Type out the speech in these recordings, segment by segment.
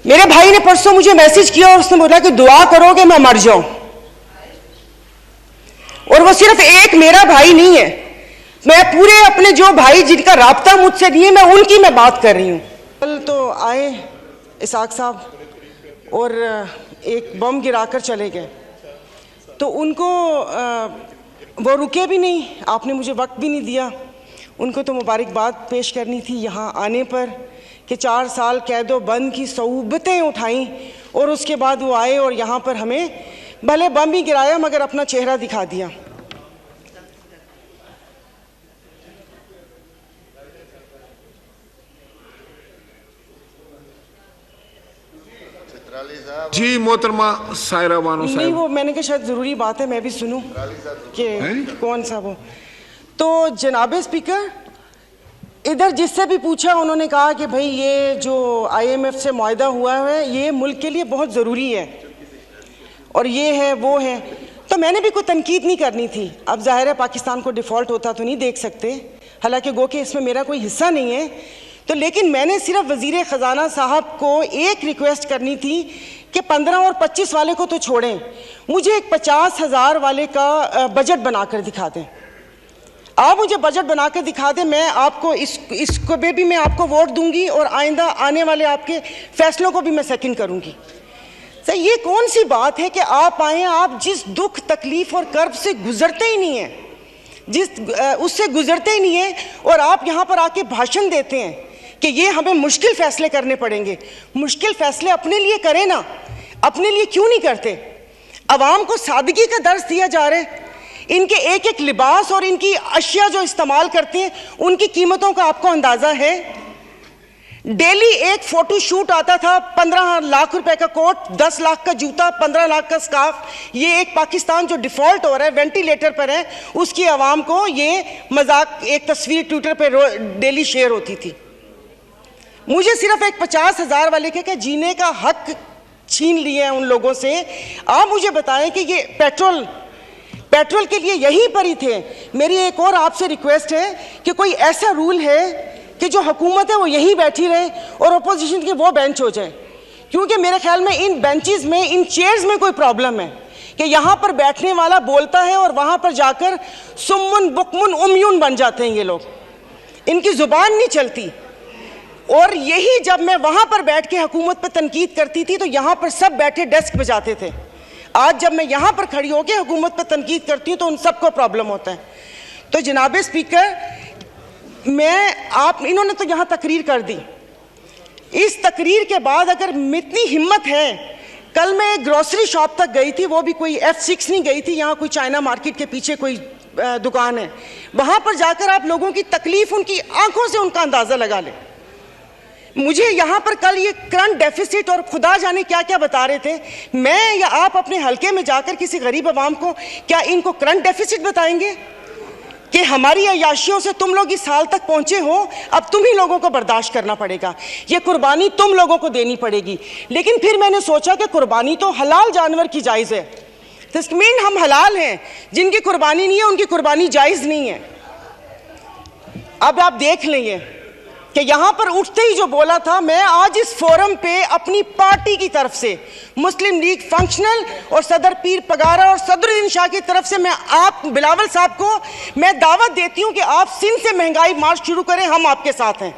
मेरे भाई ने परसों मुझे मैसेज किया और उसने बोला कि दुआ करो कि मैं मर जाऊं। और वो सिर्फ एक मेरा भाई नहीं है, मैं पूरे अपने जो भाई जिनका राब्ता मुझसे नहीं है, मैं उनकी मैं बात कर रही हूँ। कल तो आए इसाक साहब और एक बम गिराकर चले गए, तो उनको वो रुके भी नहीं, आपने मुझे वक्त भी नहीं दिया। उनको तो मुबारकबाद पेश करनी थी यहाँ आने पर कि 4 साल कैदो बंद की सऊबतें उठाई और उसके बाद वो आए और यहाँ पर हमें भले बम ही गिराया मगर अपना चेहरा दिखा दिया। जी मोहतरमा सायरा बानो साहब। नहीं, वो मैंने कहा शायद ज़रूरी बात है मैं भी सुनूं कि कौन सा वो। तो जनाबे स्पीकर, इधर जिससे भी पूछा उन्होंने कहा कि भाई ये जो IMF से मुआहदा हुआ है ये मुल्क के लिए बहुत ज़रूरी है और ये है वो है। तो मैंने भी कोई तनकीद नहीं करनी थी। अब ज़ाहिर है पाकिस्तान को डिफ़ॉल्ट होता तो नहीं देख सकते, हालांकि गो कि इसमें मेरा कोई हिस्सा नहीं है। तो लेकिन मैंने सिर्फ वज़ीर ख़जाना साहब को एक रिक्वेस्ट करनी थी कि 15 और 25 वाले को तो छोड़ें, मुझे एक 50,000 वाले का बजट बनाकर दिखा दें। आप मुझे बजट बनाकर दिखा दें, मैं आपको इसको भी मैं आपको वोट दूंगी और आइंदा आने वाले आपके फैसलों को भी मैं सेकंड करूंगी। सर ये कौन सी बात है कि आप आए, आप जिस दुख तकलीफ और कर्ब से गुजरते ही नहीं हैं, उससे गुजरते ही नहीं हैं, और आप यहाँ पर आके भाषण देते हैं कि ये हमें मुश्किल फैसले करने पड़ेंगे। मुश्किल फैसले अपने लिए करें ना, अपने लिए क्यों नहीं करते? अवाम को सादगी का दर्स दिया जा रहा है। इनके एक एक लिबास और इनकी अशिया जो इस्तेमाल करते हैं उनकी कीमतों का आपको अंदाज़ा है? डेली एक फ़ोटो शूट आता था, 15 लाख रुपए का कोट, 10 लाख का जूता, 15 लाख का स्कार्फ। ये एक पाकिस्तान जो डिफ़ॉल्ट हो रहा है, वेंटिलेटर पर है, उसकी आवाम को ये मजाक, एक तस्वीर ट्विटर पर डेली शेयर होती थी। मुझे सिर्फ एक 50,000 वाले के जीने का हक छीन लिए हैं उन लोगों से। आप मुझे बताएं कि ये पेट्रोल के लिए यहीं पर ही थे। मेरी एक और आपसे रिक्वेस्ट है कि कोई ऐसा रूल है कि जो हुकूमत है वो यहीं बैठी रहे और अपोजिशन के वो बेंच हो जाए, क्योंकि मेरे ख्याल में इन बेंचेस में, इन चेयर्स में कोई प्रॉब्लम है कि यहाँ पर बैठने वाला बोलता है और वहाँ पर जाकर सुम्मुन बुकमुन उम्यून बन जाते हैं ये लोग, इनकी ज़ुबान नहीं चलती। और यही जब मैं वहाँ पर बैठ के हुकूमत पर तनकीद करती थी तो यहाँ पर सब बैठे डेस्क बजाते थे। आज जब मैं यहाँ पर खड़ी होकर हुकूमत पर तनकीद करती हूँ तो उन सबको प्रॉब्लम होता है। तो जनाबे स्पीकर, इन्होंने तो यहाँ तकरीर कर दी। इस तकरीर के बाद अगर इतनी हिम्मत है, कल मैं एक ग्रोसरी शॉप तक गई थी, वो भी कोई F6 नहीं गई थी, यहाँ कोई चाइना मार्केट के पीछे कोई दुकान है, वहाँ पर जाकर आप लोगों की तकलीफ, उनकी आंखों से उनका अंदाज़ा लगा लें। मुझे यहाँ पर कल ये करंट डेफिसिट और खुदा जाने क्या क्या बता रहे थे। मैं या आप अपने हलके में जाकर किसी गरीब आवाम को क्या इनको करंट डेफिसिट बताएंगे कि हमारी अयाशियों से तुम लोग इस साल तक पहुंचे हो, अब तुम ही लोगों को बर्दाश्त करना पड़ेगा, ये कुर्बानी तुम लोगों को देनी पड़ेगी। लेकिन फिर मैंने सोचा कि कुर्बानी तो हलाल जानवर की जायज़ है, तो इसका मीन हम हलाल हैं, जिनकी कुर्बानी नहीं है उनकी कुर्बानी जायज़ नहीं है। अब आप देख लेंगे कि यहाँ पर उठते ही जो बोला था, मैं आज इस फोरम पे अपनी पार्टी की तरफ से, मुस्लिम लीग फंक्शनल और सदर पीर पगारा और सदरुद्दीन शाह की तरफ से मैं आप बिलावल साहब को मैं दावत देती हूँ कि आप सिंध से महंगाई मार्च शुरू करें, हम आपके साथ हैं।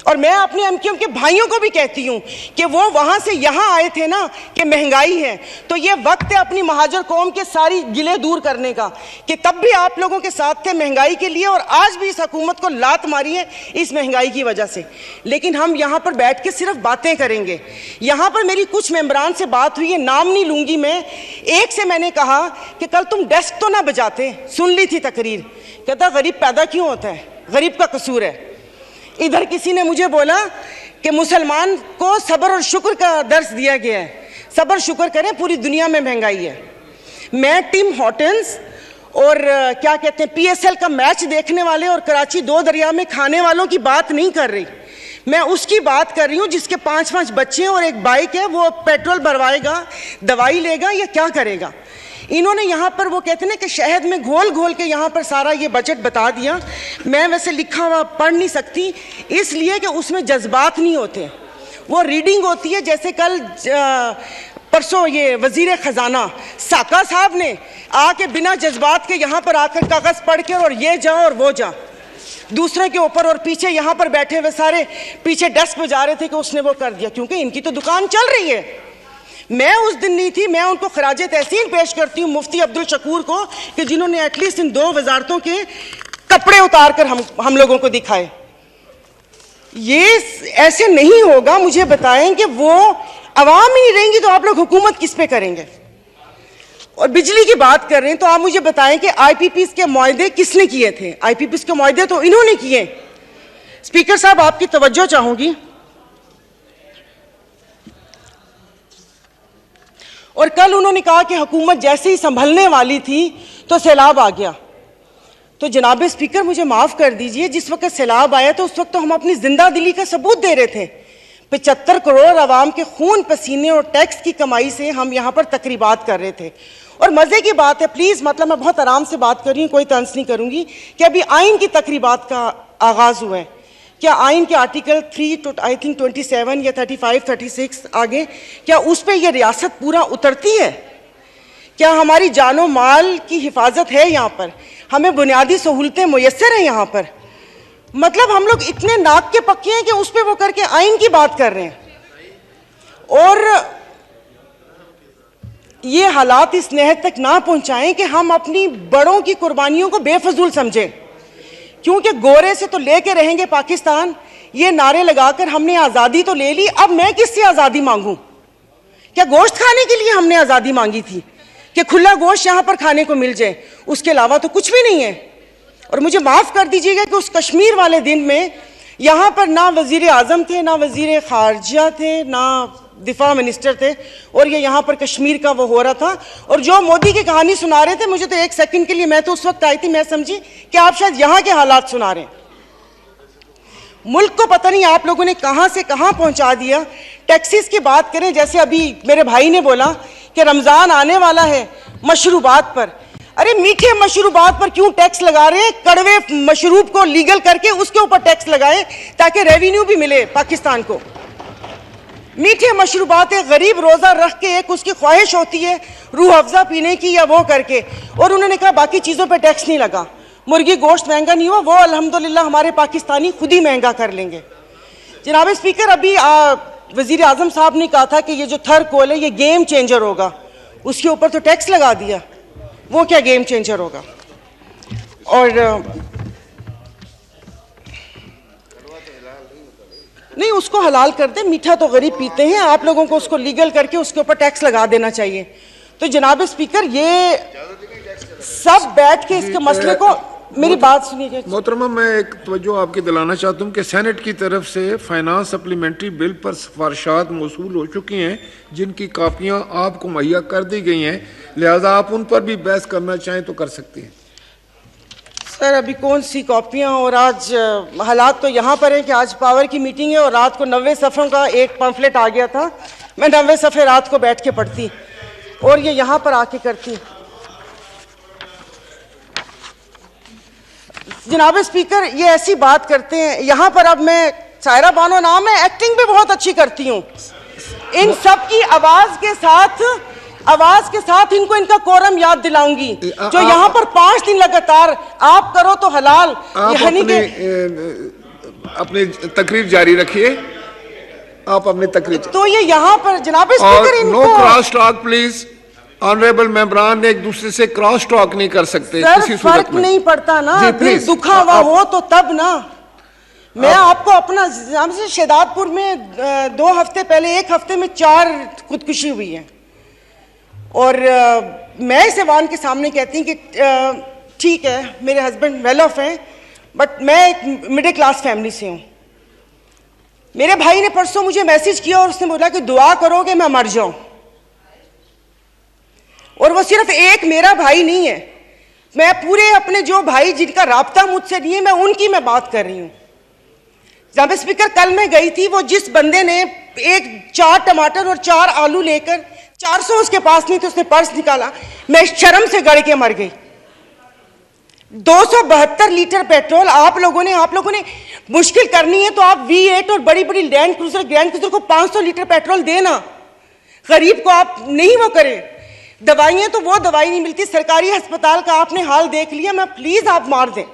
और मैं अपने MQM के भाइयों को भी कहती हूँ कि वो वहाँ से यहाँ आए थे ना कि महंगाई है, तो ये वक्त है अपनी महाजर कौम के सारी गिले दूर करने का कि तब भी आप लोगों के साथ थे महंगाई के लिए और आज भी इस हुकूमत को लात मारी है इस महंगाई की वजह से। लेकिन हम यहाँ पर बैठ के सिर्फ बातें करेंगे। यहाँ पर मेरी कुछ मेंबरान से बात हुई है, नाम नहीं लूँगी मैं। एक से मैंने कहा कि कल तुम डेस्क तो ना बजाते, सुन ली थी तकरीर, कहता गरीब पैदा क्यों होता है, गरीब का कसूर है। इधर किसी ने मुझे बोला कि मुसलमान को सब्र और शुक्र का दर्स दिया गया है, सब्र शुक्र करें, पूरी दुनिया में महंगाई है। मैं टिम हॉर्टन्स और क्या कहते हैं PSL का मैच देखने वाले और कराची 2 दरिया में खाने वालों की बात नहीं कर रही, मैं उसकी बात कर रही हूँ जिसके 5-5 बच्चे और एक बाइक है, वो पेट्रोल भरवाएगा, दवाई लेगा या क्या करेगा। इन्होंने यहाँ पर वो कहते हैं कि शहद में घोल घोल के यहाँ पर सारा ये बजट बता दिया। मैं वैसे लिखा हुआ पढ़ नहीं सकती इसलिए कि उसमें जज्बात नहीं होते, वो रीडिंग होती है। जैसे कल परसों ये वजीर खजाना साका साहब ने आके बिना जज्बात के यहाँ पर आकर कागज पढ़ के और ये जा और वो जा दूसरे के ऊपर, और पीछे यहाँ पर बैठे हुए सारे पीछे डेस्क पे जा रहे थे कि उसने वो कर दिया, क्योंकि इनकी तो दुकान चल रही है। मैं उस दिन नहीं थी, मैं उनको खराजे तहसीन पेश करती हूँ मुफ्ती अब्दुल शकूर को कि जिन्होंने एटलीस्ट इन 2 वजारतों के कपड़े उतार कर हम लोगों को दिखाए। ये ऐसे नहीं होगा। मुझे बताएं कि वो अवाम ही नहीं रहेंगी तो आप लोग हुकूमत किस पे करेंगे? और बिजली की बात कर रहे हैं तो आप मुझे बताएं कि आईपीपीस के मुआहदे किसने किए थे? आईपीपीस के मुआहदे तो इन्होंने किए। स्पीकर साहब, आपकी तवज्जो चाहूंगी। और कल उन्होंने कहा कि हुकूमत जैसे ही संभलने वाली थी तो सैलाब आ गया। तो जनाब स्पीकर, मुझे माफ कर दीजिए, जिस वक्त सैलाब आया तो उस वक्त तो हम अपनी जिंदा दिली का सबूत दे रहे थे। 75 करोड़ आवाम के खून पसीने और टैक्स की कमाई से हम यहाँ पर तकरीबात कर रहे थे। और मजे की बात है, प्लीज, मतलब मैं बहुत आराम से बात कर रही हूँ, कोई तंज नहीं करूंगी, कि अभी आइन की तकरीबात का आगाज हुआ है। क्या आइन के आर्टिकल 3 आई थिंक 27 या 35 36 आगे, क्या उस पर यह रियासत पूरा उतरती है? क्या हमारी जानो माल की हिफाजत है? यहाँ पर हमें बुनियादी सहूलतें मुयस्सर हैं यहाँ पर? मतलब हम लोग इतने नाक के पक्के हैं कि उस पर वो करके आइन की बात कर रहे हैं। और ये हालात इस नहद तक ना पहुंचाएं कि हम अपनी बड़ों की कुर्बानियों को बेफजूल समझें, क्योंकि गोरे से तो लेके रहेंगे पाकिस्तान, ये नारे लगाकर हमने आज़ादी तो ले ली, अब मैं किससे आज़ादी मांगूं? क्या गोश्त खाने के लिए हमने आज़ादी मांगी थी कि खुला गोश्त यहाँ पर खाने को मिल जाए? उसके अलावा तो कुछ भी नहीं है। और मुझे माफ़ कर दीजिएगा कि उस कश्मीर वाले दिन में यहाँ पर ना वज़ीर आज़म थे, ना वज़ीर ख़ारजा थे, ना दिफा मिनिस्टर थे, और ये यहाँ पर कश्मीर का वो हो रहा था। और जो मोदी की कहानी सुना रहे थे, मुझे तो एक सेकंड के लिए, मैं तो उस वक्त आई थी, मैं समझी कि आप शायद यहाँ के हालात सुना रहे हैं। मुल्क को पता नहीं आप लोगों ने कहाँ से कहाँ पहुँचा दिया। टैक्सीज की बात करें, जैसे अभी मेरे भाई ने बोला कि रमज़ान आने वाला है, मशरूबात पर, अरे मीठे मशरूबात पर क्यों टैक्स लगा रहे हैं? कड़वे मशरूब को लीगल करके उसके ऊपर टैक्स लगाएं ताकि रेवेन्यू भी मिले पाकिस्तान को। मीठे मशरूबात, एक गरीब रोज़ा रख के एक उसकी ख्वाहिश होती है रूह अफ़ज़ा पीने की या वो करके, और उन्होंने कहा बाकी चीज़ों पे टैक्स नहीं लगा। मुर्गी गोश्त महंगा नहीं हुआ, वो अल्हम्दुलिल्लाह हमारे पाकिस्तानी खुद ही महंगा कर लेंगे। जनाब स्पीकर, अभी वज़ीर आज़म साहब ने कहा था कि ये जो थर्ड कोल है ये गेम चेंजर होगा, उसके ऊपर तो टैक्स लगा दिया, वो क्या गेम चेंजर होगा? और नहीं, उसको हलाल कर दे, मीठा तो गरीब पीते हैं, आप लोगों को उसको लीगल करके उसके ऊपर टैक्स लगा देना चाहिए। तो जनाब स्पीकर, ये सब बैठ के इसके मसले को, मेरी बात सुनिए मोहतरमा, मैं एक तवज्जो आपकी दिलाना चाहता हूँ कि सेनेट की तरफ से फाइनेंस सप्लीमेंट्री बिल पर सिफारिशात मौसूल हो चुकी हैं, जिनकी कापियाँ आपको मुहैया कर दी गई हैं, लिहाजा आप उन पर भी बहस करना चाहें तो कर सकती हैं। सर, अभी कौन सी कॉपियाँ? और आज हालात तो यहाँ पर हैं कि आज पावर की मीटिंग है और रात को 90 सफ़ों का एक पम्फलेट आ गया था, मैं 90 सफ़े रात को बैठ के पढ़ती और ये यहाँ पर आके करती। जनाब स्पीकर, ये ऐसी बात करते हैं यहाँ पर। अब मैं, सायरा बानो नाम है, एक्टिंग भी बहुत अच्छी करती हूँ। इन सब की आवाज के साथ इनको इनका कोरम याद दिलाऊंगी। जो यहाँ पर 5 दिन लगातार आप करो तो हलाल, अपनी तकरीर जारी रखिए, आप अपनी तकरीर। तो ये यहाँ पर जनाब स्पीकर, इनको no cross talk please. Honourable मेंबरान एक दूसरे से क्रॉस टॉक नहीं कर सकते किसी सूरत में। फर्क नहीं पड़ता ना, दिल दुखा हुआ हो तो तब ना। मैं आपको अपना, शहदादपुर में 2 हफ्ते पहले, 1 हफ्ते में 4 खुदकुशी हुई है। और मैं इस ऐवान के सामने कहती हूँ कि ठीक है, मेरे हस्बैंड वेल ऑफ हैं, बट मैं एक मिडिल क्लास फैमिली से हूँ। मेरे भाई ने परसों मुझे मैसेज किया और उसने बोला कि दुआ करोगे मैं मर जाऊं। और वो सिर्फ एक मेरा भाई नहीं है, मैं पूरे अपने जो भाई जिनका राब्ता मुझसे नहीं है, मैं उनकी मैं बात कर रही हूँ। जनाब स्पीकर, कल मैं गई थी, वो जिस बंदे ने 4 टमाटर और 4 आलू लेकर 400 उसके पास नहीं थे, उसने पर्स निकाला, मैं शर्म से गड़ के मर गई। 272 लीटर पेट्रोल आप लोगों ने मुश्किल करनी है तो आप V8 और बड़ी बड़ी ग्रैंड क्रूजर को 500 लीटर पेट्रोल देना, गरीब को आप नहीं वो करें। दवाइयाँ तो वो दवाई नहीं मिलती, सरकारी अस्पताल का आपने हाल देख लिया, मैं प्लीज आप मार दें।